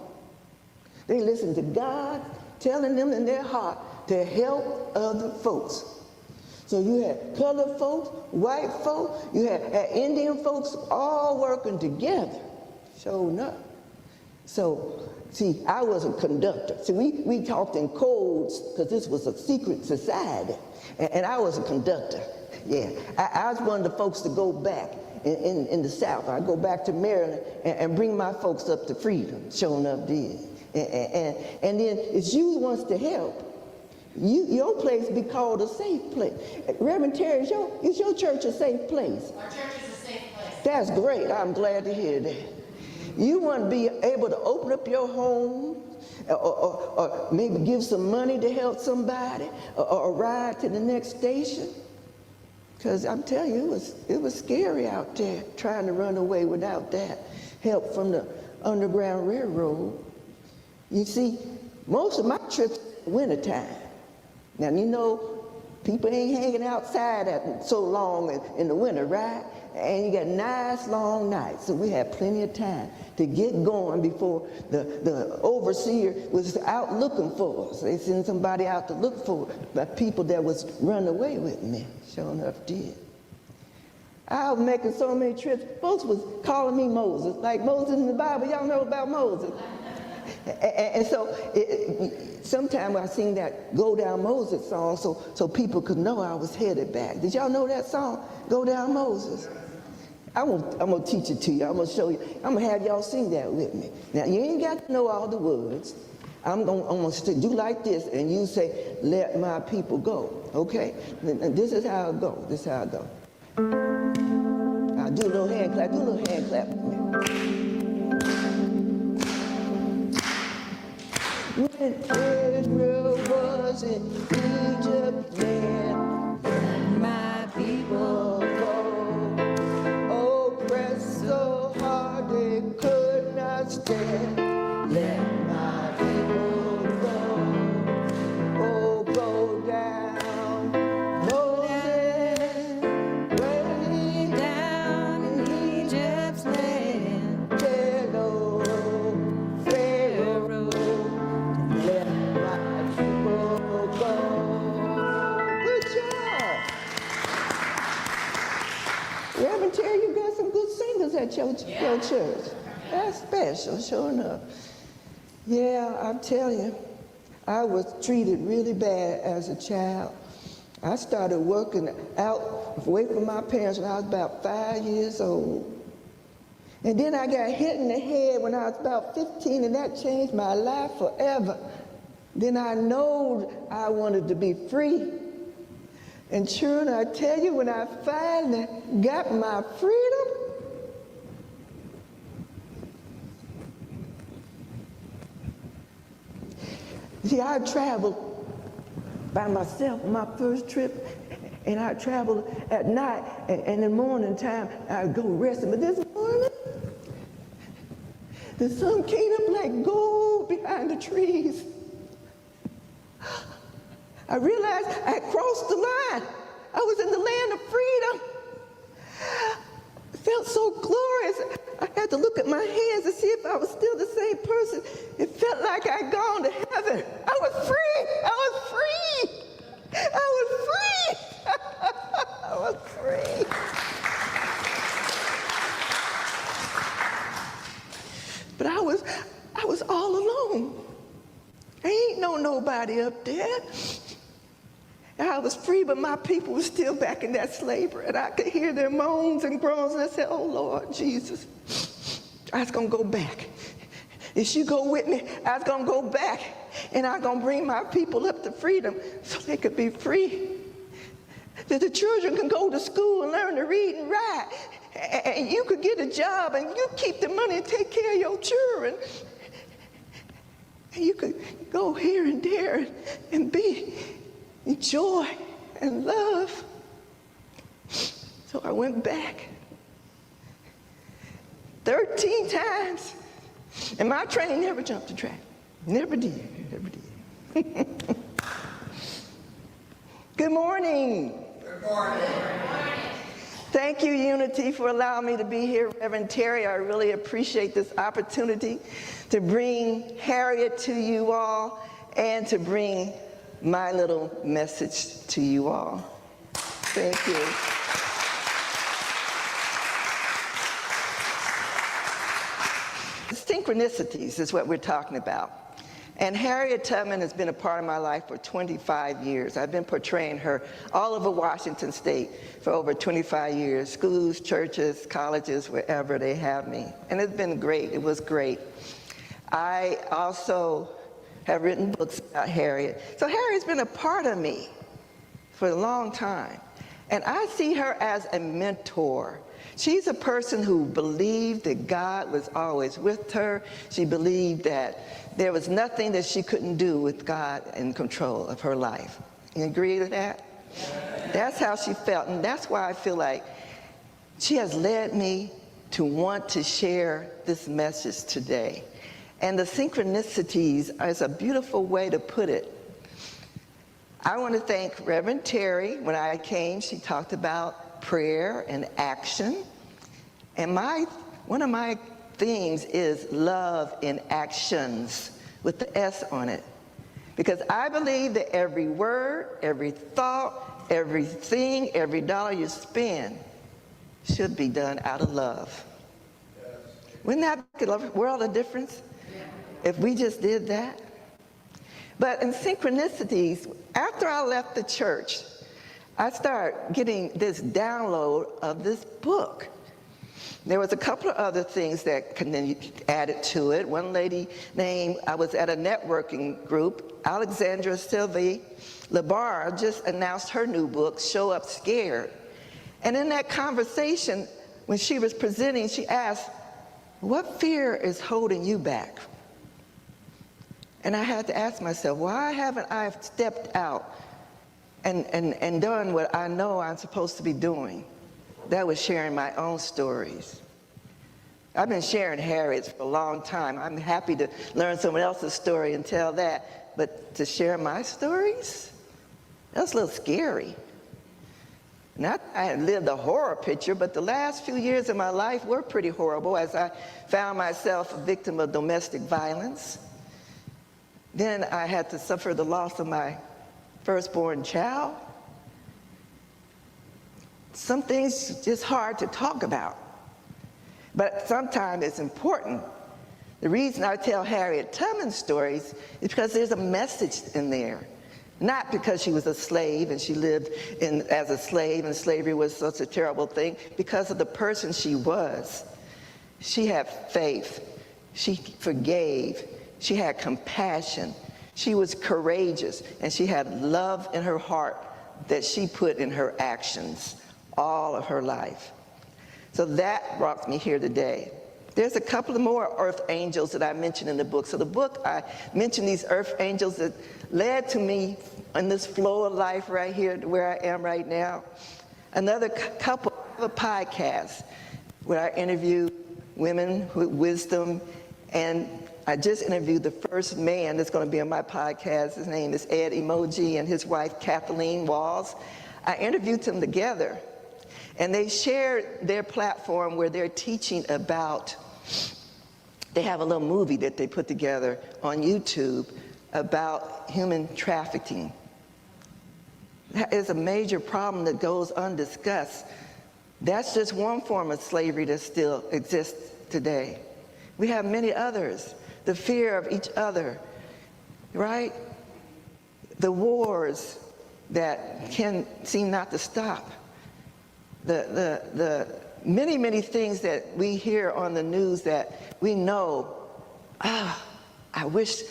They listened to God telling them in their heart to help other folks. So you had colored folks, white folks, you had Indian folks all working together. Sure enough. So, see, I was a conductor. See, we talked in codes because this was a secret society. And I was a conductor. Yeah, I was one of the folks to go back in the South. I'd go back to Maryland and bring my folks up to Freedom. Sure enough did. And then if you wants to help, your place be called a safe place. Reverend Terry, is your church a safe place? Our church is a safe place. That's great. I'm glad to hear that. You want to be able to open up your home or maybe give some money to help somebody or ride to the next station. Because I'm telling you, it was scary out there trying to run away without that help from the Underground Railroad. You see, most of my trips are wintertime. Now, you know, people ain't hanging outside so long in the winter, right? And you got nice long nights, so we had plenty of time to get going before the overseer was out looking for us. They sent somebody out to look for the people that was running away with me. Sure enough did. I was making so many trips, folks was calling me Moses, like Moses in the Bible. Y'all know about Moses. And so sometimes I sing that Go Down Moses song so people could know I was headed back. Did y'all know that song, Go Down Moses? I'm gonna teach it to you. I'm gonna show you. I'm gonna have y'all sing that with me. Now, you ain't got to know all the words. I'm gonna do like this, and you say, let my people go, okay? And this is how it go. This is how it go. I'll do a little hand clap. Do a little hand clap with me. When Israel was in Egypt land, let my people go. Oppressed so hard they could not stand. Let my people go. Oh, go down, Moses, way down in Egypt's land. Tell old Pharaoh. Let my people go. Good job. Reverend Terry, you got some good singers at your church. That's special, sure enough. Yeah, I'm telling you, I was treated really bad as a child. I started working out away from my parents when I was about 5 years old. And then I got hit in the head when I was about 15, and that changed my life forever. Then I know I wanted to be free. And children, I tell you, when I finally got my freedom, see, I traveled by myself on my first trip, and I traveled at night, and in the morning time, I'd go resting. But this morning, the sun came up like gold behind the trees. I realized I had crossed the line. I was in the land of freedom. It felt so glorious. I had to look at my hands to see if I was still the same person. It felt like I'd gone to heaven. I was free. I was free. I was free. I was free. But I was all alone. Ain't nobody up there. And I was free, but my people were still back in that slavery. And I could hear their moans and groans. And I said, oh, Lord Jesus, I was going to go back. If you go with me, I was going to go back. And I'm going to bring my people up to freedom so they could be free. That the children can go to school and learn to read and write. And you could get a job and you keep the money and take care of your children. And you could go here and there and be in joy and love. So I went back 13 times. And my train never jumped the track. Never did. Never did. Good morning. Good morning. Thank you, Unity, for allowing me to be here. Reverend Terry, I really appreciate this opportunity to bring Harriet to you all and to bring my little message to you all. Thank you. Synchronicities is what we're talking about. And Harriet Tubman has been a part of my life for 25 years. I've been portraying her all over Washington State for over 25 years, schools, churches, colleges, wherever they have me. And it's been great. It was great. I also have written books about Harriet. So Harriet's been a part of me for a long time. And I see her as a mentor. She's a person who believed that God was always with her. She believed that there was nothing that she couldn't do with God in control of her life. You agree with that? That's how she felt, and that's why I feel like she has led me to want to share this message today. And the synchronicities is a beautiful way to put it. I want to thank Reverend Terry. When I came, she talked about prayer and action. And one of my themes is love in actions with the S on it. Because I believe that every word, every thought, everything, every dollar you spend should be done out of love. Wouldn't that make a world of difference if we just did that? But in synchronicities, after I left the church, I started getting this download of this book. There was a couple of other things that added to it. One lady named, I was at a networking group, Alexandra Sylvie Labar just announced her new book, Show Up Scared. And in that conversation, when she was presenting, she asked, what fear is holding you back? And I had to ask myself, why haven't I stepped out and done what I know I'm supposed to be doing? That was sharing my own stories. I've been sharing Harriet's for a long time. I'm happy to learn someone else's story and tell that. But to share my stories, that's a little scary. Not I had lived a horror picture, but the last few years of my life were pretty horrible as I found myself a victim of domestic violence. Then I had to suffer the loss of my firstborn child. Some things just hard to talk about, but sometimes it's important. The reason I tell Harriet Tubman stories is because there's a message in there. Not because she was a slave and she lived as a slave and slavery was such a terrible thing, because of the person she was. She had faith, she forgave, she had compassion, she was courageous, and she had love in her heart that she put in her actions all of her life. So that brought me here today. There's a couple of more earth angels that I mentioned in the book. So the book, I mentioned these earth angels that led to me in this flow of life right here to where I am right now. Another couple of a podcast where I interview women with wisdom, and I just interviewed the first man that's going to be on my podcast. His name is Ed Emoji, and his wife Kathleen Walls. I interviewed them together, and they shared their platform where they're teaching about, they have a little movie that they put together on YouTube about human trafficking. That is a major problem that goes undiscussed. That's just one form of slavery that still exists today. We have many others. The fear of each other, right? The wars that can seem not to stop. The many, many things that we hear on the news that we know, I wish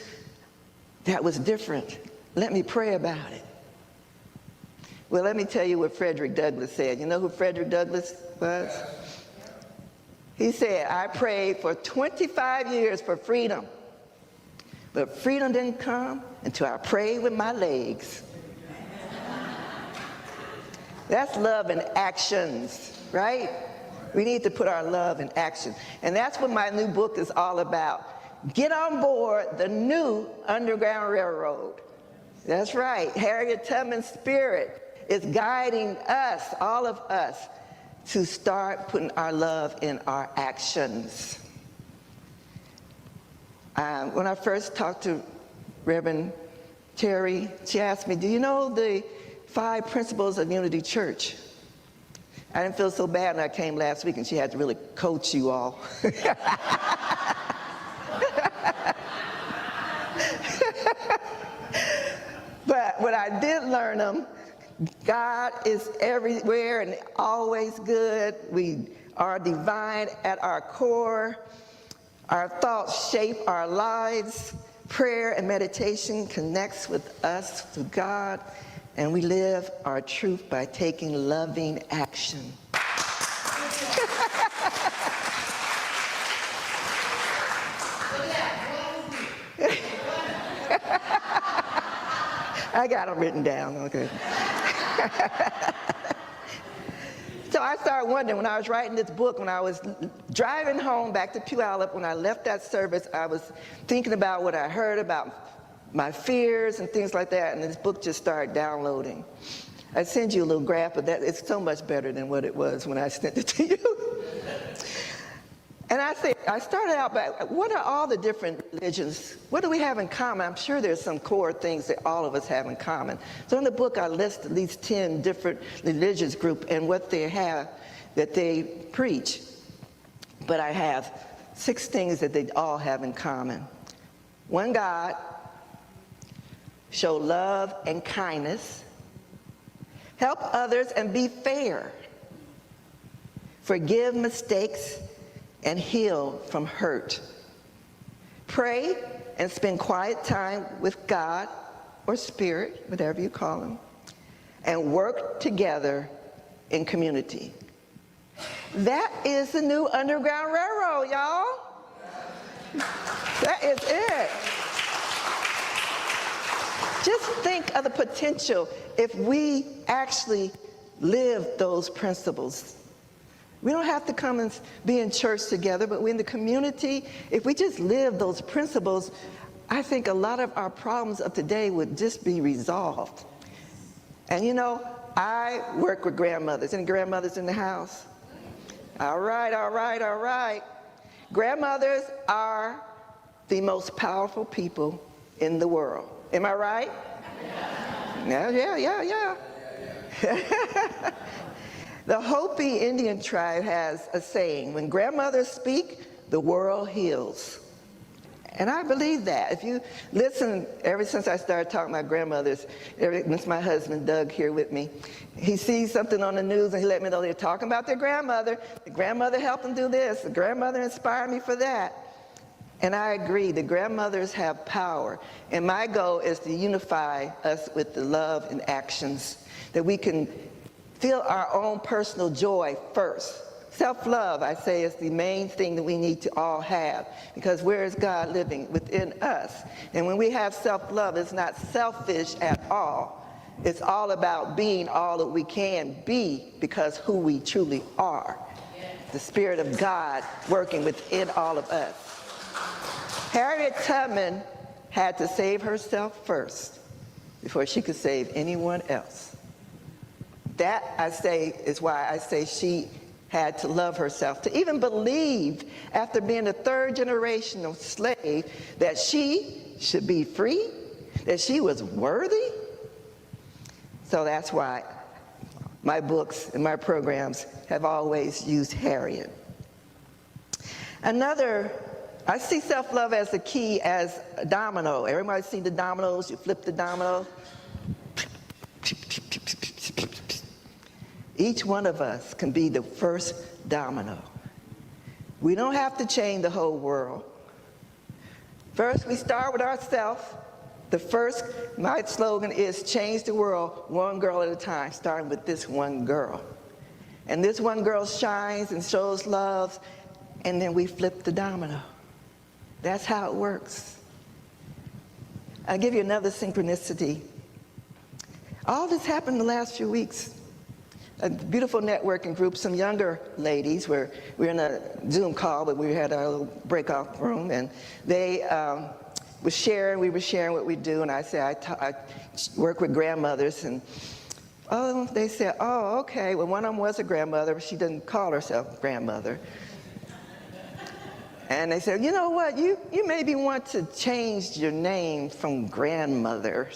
that was different. Let me pray about it. Well, let me tell you what Frederick Douglass said. You know who Frederick Douglass was? He said, I prayed for 25 years for freedom, but freedom didn't come until I prayed with my legs. That's love in actions, right? We need to put our love in action. And that's what my new book is all about. Get on board the new Underground Railroad. That's right. Harriet Tubman's spirit is guiding us, all of us, to start putting our love in our actions. When I first talked to Reverend Terry, she asked me, do you know the 5 principles of Unity Church? I didn't feel so bad when I came last week and she had to really coach you all. But when I did learn them, God is everywhere and always good. We are divine at our core. Our thoughts shape our lives. Prayer and meditation connects with us to God, and we live our truth by taking loving action. I got them written down, okay. So I started wondering when I was writing this book, when I was driving home back to Puyallup, when I left that service, I was thinking about what I heard about my fears and things like that, and this book just started downloading. I send you a little graph, but that it's so much better than what it was when I sent it to you. And I started out by, what are all the different religions? What do we have in common? I'm sure there's some core things that all of us have in common. So in the book, I list at least 10 different religious groups and what they have that they preach. But I have 6 things that they all have in common. One God, show love and kindness, help others and be fair, forgive mistakes, and heal from hurt. Pray and spend quiet time with God or Spirit, whatever you call him, and work together in community. That is the new Underground Railroad, y'all. That is it. Just think of the potential if we actually live those principles. We don't have to come and be in church together, but we're in the community. If we just live those principles, I think a lot of our problems of today would just be resolved. And you know, I work with grandmothers. Any grandmothers in the house? All right, all right, all right. Grandmothers are the most powerful people in the world. Am I right? Yeah. The Hopi Indian tribe has a saying, when grandmothers speak, the world heals. And I believe that. If you listen, ever since I started talking about grandmothers, since my husband Doug here with me, he sees something on the news and he let me know they're talking about their grandmother. The grandmother helped them do this. The grandmother inspired me for that. And I agree, the grandmothers have power. And my goal is to unify us with the love and actions, that we can feel our own personal joy first, Self-love, I say, is the main thing that we need to all have, because where is God living? Within us. And when we have self-love, it's not selfish at all. It's all about being all that we can be because who we truly are. The Spirit of God working within all of us. Harriet Tubman had to save herself first before she could save anyone else. That, I say, is why I say she had to love herself, to even believe, after being a third generational slave, that she should be free, that she was worthy. So that's why my books and my programs have always used Harriet. Another, I see self-love as the key as a domino. Everybody see the dominoes? You flip the domino. Each one of us can be the first domino. We don't have to change the whole world. First, we start with ourselves. My slogan is change the world one girl at a time, starting with this one girl. And this one girl shines and shows love, and then we flip the domino. That's how it works. I'll give you another synchronicity. All this happened in the last few weeks. A beautiful networking group, some younger ladies, we were in a Zoom call, but we had our little breakout room, and they we were sharing what we do, and I said, I work with grandmothers, and they said, oh, okay, well, one of them was a grandmother, but she didn't call herself grandmother. And they said, you know what, you maybe want to change your name from grandmother.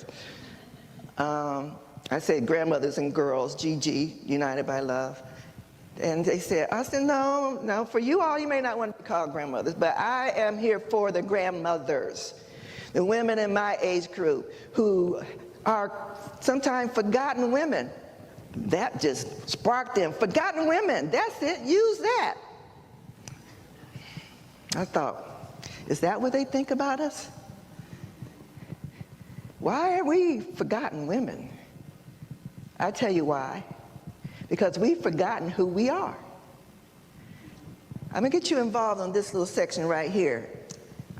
I said grandmothers and girls, GG, United by Love. And I said, no, for you all, you may not want to be called grandmothers, but I am here for the grandmothers, the women in my age group who are sometimes forgotten women. That just sparked them. Forgotten women, that's it, use that. I thought, is that what they think about us? Why are we forgotten women? I tell you why. Because we've forgotten who we are. I'm going to get you involved in this little section right here.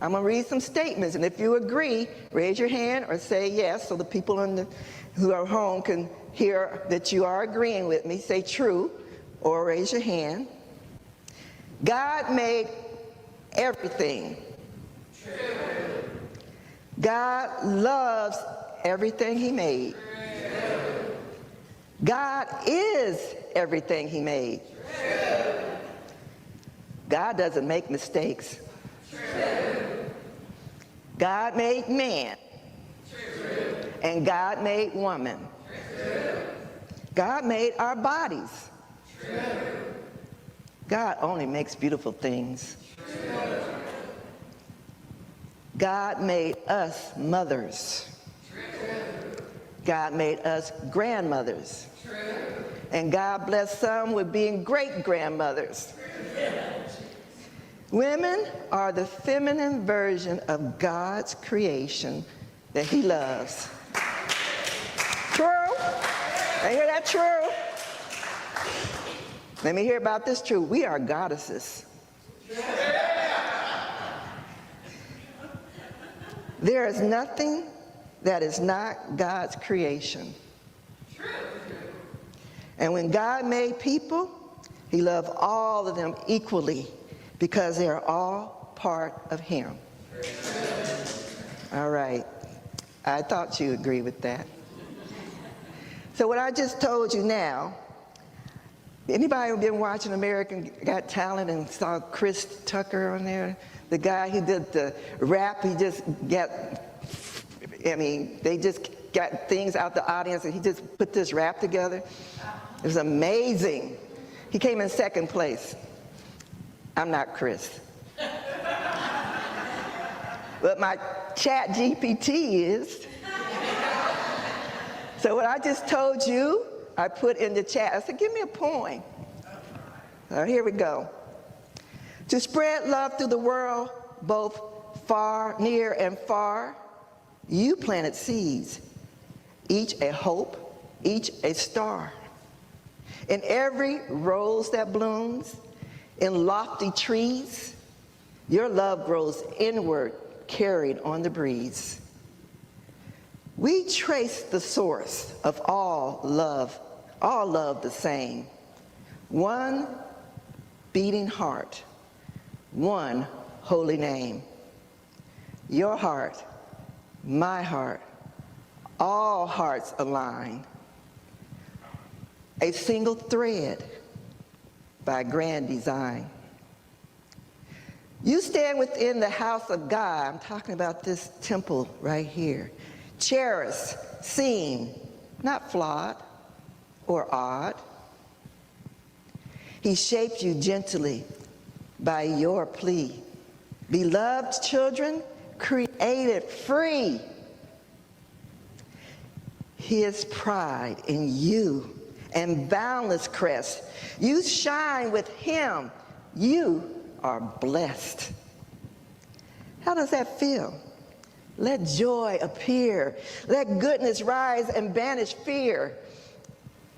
I'm going to read some statements, and if you agree, raise your hand or say yes so the people who are home can hear that you are agreeing with me. Say true or raise your hand. God made everything. True. God loves everything He made. True. God is everything He made. True. God doesn't make mistakes. True. God made man. True. And God made woman. True. God made our bodies. True. God only makes beautiful things. True. God made us mothers. True. God made us grandmothers. True. And God blessed some with being great-grandmothers. Women are the feminine version of God's creation that He loves. True? I hear that true? Let me hear about this true. We are goddesses. There is nothing that is not God's creation. And when God made people, He loved all of them equally because they are all part of Him. All right. I thought you agree with that. So what I just told you now, anybody who been watching American Got Talent and saw Chris Tucker on there? The guy who did the rap, they just got things out the audience and he just put this rap together. It was amazing. He came in second place. I'm not Chris. But my chat GPT is. So what I just told you, I put in the chat. I said, give me a poem. So here we go. To spread love through the world, both far, near, and far, you planted seeds, each a hope, each a star. In every rose that blooms, in lofty trees, your love grows inward, carried on the breeze. We trace the source of all love the same. One beating heart, one holy name. Your heart, my heart, all hearts align. A single thread by grand design. You stand within the house of God. I'm talking about this temple right here. Cherished, seen, not flawed or odd. He shaped you gently by your plea. Beloved children, created free. His pride in you and boundless crest. You shine with him. You are blessed. How does that feel? Let joy appear. Let goodness rise and banish fear.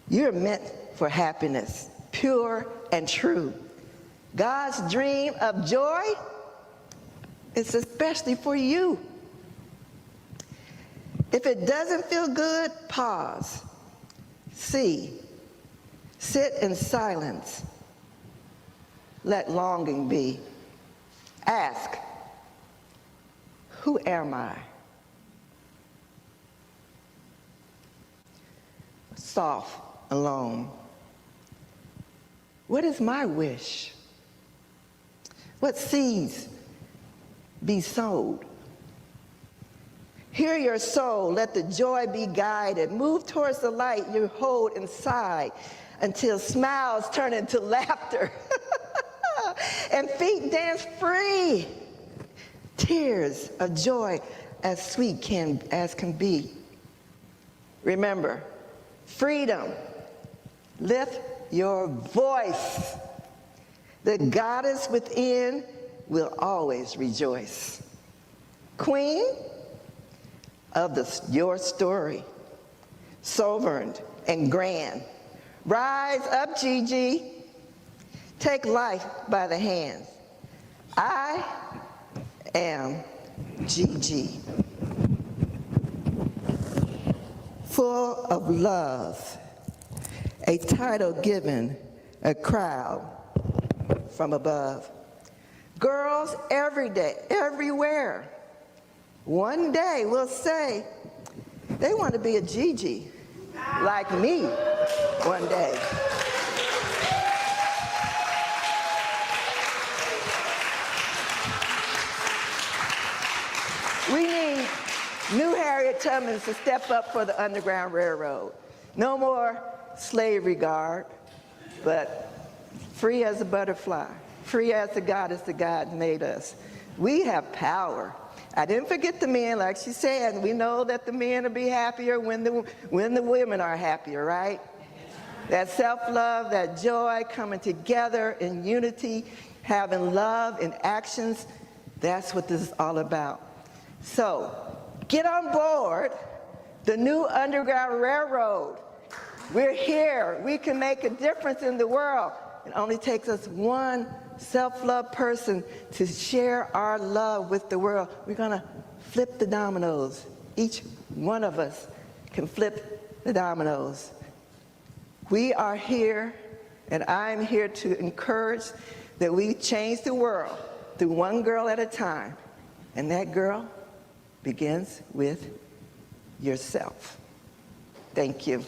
You're meant for happiness, pure and true. God's dream of joy is especially for you. If it doesn't feel good, pause. See. Sit in silence. Let longing be. Ask, who am I? Soft, alone. What is my wish? What seeds be sowed? Hear your soul, let the joy be guided. Move towards the light you hold inside until smiles turn into laughter and feet dance free. Tears of joy as sweet as can be. Remember, freedom. Lift your voice. The goddess within will always rejoice. Queen of your story, sovereign and grand. Rise up, Gigi. Take life by the hands. I am Gigi. Full of love, a title given a crowd from above. Girls every day, everywhere, one day will say they want to be a Gigi like me one day. We need new Harriet Tubmans to step up for the Underground Railroad. No more slavery guard, but free as a butterfly, free as the goddess that God made us. We have power. I didn't forget the men, like she said. We know that the men will be happier when the women are happier, right? That self-love, that joy, coming together in unity, having love in actions, that's what this is all about. So, get on board the new Underground Railroad. We're here. We can make a difference in the world. It only takes us one self-love person to share our love with the world. We're going to flip the dominoes. Each one of us can flip the dominoes. We are here, and I'm here to encourage that we change the world through one girl at a time. And that girl begins with yourself. Thank you.